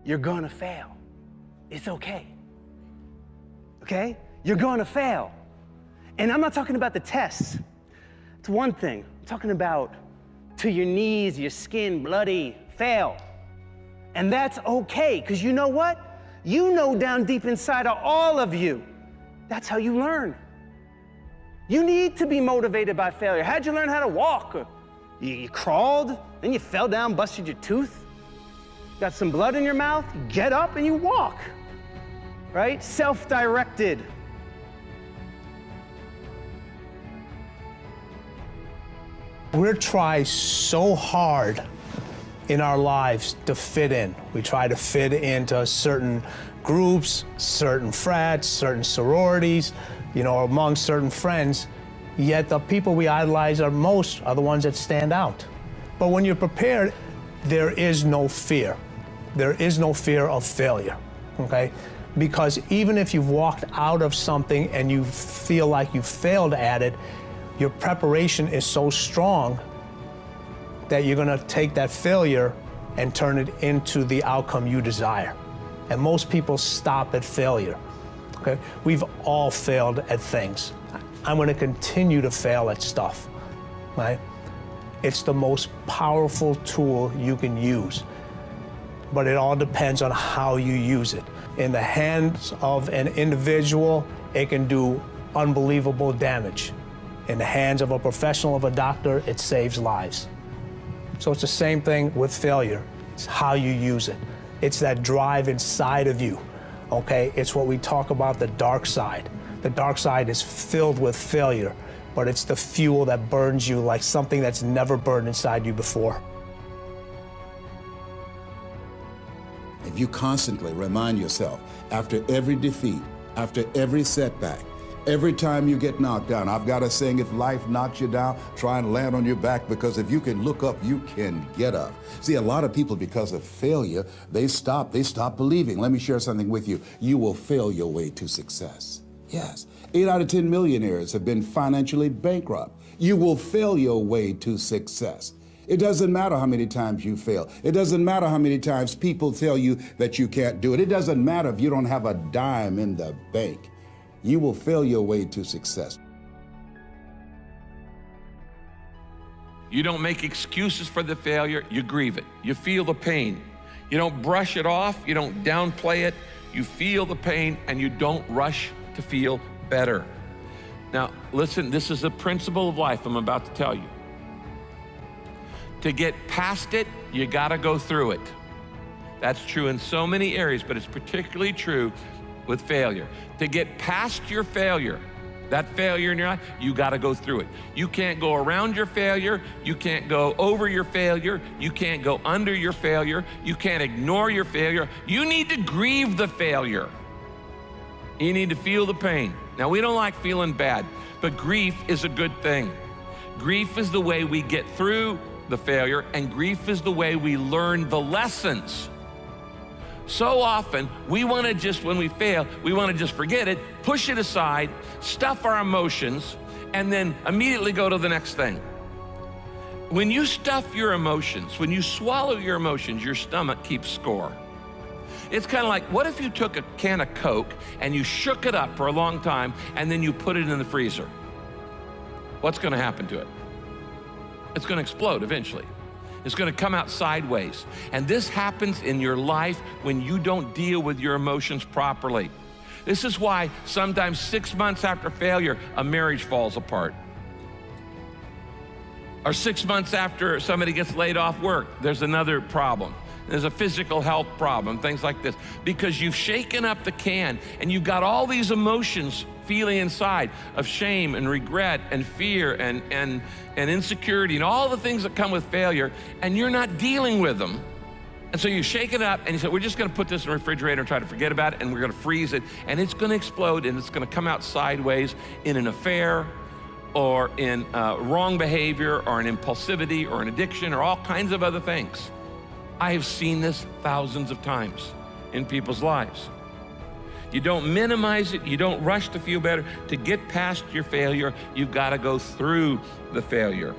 you're gonna fail. It's okay. Okay? You're gonna fail. And I'm not talking about the tests. It's one thing. I'm talking about to your knees, your skin, bloody, fail. And that's okay, because you know what? You know down deep inside of all of you, that's how you learn. You need to be motivated by failure. How'd you learn how to walk? You crawled, then you fell down, busted your tooth, got some blood in your mouth, you get up and you walk, right? Self-directed. We try so hard in our lives to fit in. We try to fit into certain groups, certain frats, certain sororities, you know, among certain friends, yet the people we idolize are the ones that stand out. But when you're prepared, there is no fear. There is no fear of failure, okay? Because even if you've walked out of something and you feel like you failed at it, your preparation is so strong that you're gonna take that failure and turn it into the outcome you desire. And most people stop at failure, okay? We've all failed at things. I'm gonna continue to fail at stuff, right? It's the most powerful tool you can use, but it all depends on how you use it. In the hands of an individual, it can do unbelievable damage. In the hands of a professional, of a doctor, it saves lives. So it's the same thing with failure. It's how you use it. It's that drive inside of you, okay? It's what we talk about, the dark side. The dark side is filled with failure, but it's the fuel that burns you like something that's never burned inside you before. If you constantly remind yourself, after every defeat, after every setback, every time you get knocked down, I've got a saying, if life knocks you down, try and land on your back, because if you can look up, you can get up. See, a lot of people, because of failure, they stop believing. Let me share something with you. You will fail your way to success. Yes, 8 out of 10 millionaires have been financially bankrupt. You will fail your way to success. It doesn't matter how many times you fail. It doesn't matter how many times people tell you that you can't do it. It doesn't matter if you don't have a dime in the bank. You will fail your way to success. You don't make excuses for the failure, you grieve it. You feel the pain. You don't brush it off, you don't downplay it. You feel the pain and you don't rush to feel better. Now, listen, this is a principle of life I'm about to tell you. To get past it, you gotta go through it. That's true in so many areas, but it's particularly true with failure. To get past your failure, that failure in your life, you gotta go through it. You can't go around your failure, you can't go over your failure, you can't go under your failure, you can't ignore your failure. You need to grieve the failure. You need to feel the pain. Now, we don't like feeling bad, but grief is a good thing. Grief is the way we get through the failure, and grief is the way we learn the lessons. So often, we want to just, when we fail, we want to just forget it, push it aside, stuff our emotions, and then immediately go to the next thing. When you stuff your emotions, when you swallow your emotions, your stomach keeps score. It's kind of like, what if you took a can of Coke and you shook it up for a long time and then you put it in the freezer? What's going to happen to it? It's going to explode eventually. It's going to come out sideways. And this happens in your life when you don't deal with your emotions properly. This is why sometimes 6 months after failure, a marriage falls apart. Or 6 months after somebody gets laid off work, there's another problem. There's a physical health problem, things like this. Because you've shaken up the can and you've got all these emotions feeling inside of shame and regret and fear and insecurity and all the things that come with failure, and you're not dealing with them. And so you shake it up and you say, we're just gonna put this in the refrigerator and try to forget about it, and we're gonna freeze it, and it's gonna explode, and it's gonna come out sideways in an affair or in wrong behavior or an impulsivity or an addiction or all kinds of other things. I have seen this thousands of times in people's lives. You don't minimize it, you don't rush to feel better. To get past your failure, you've got to go through the failure.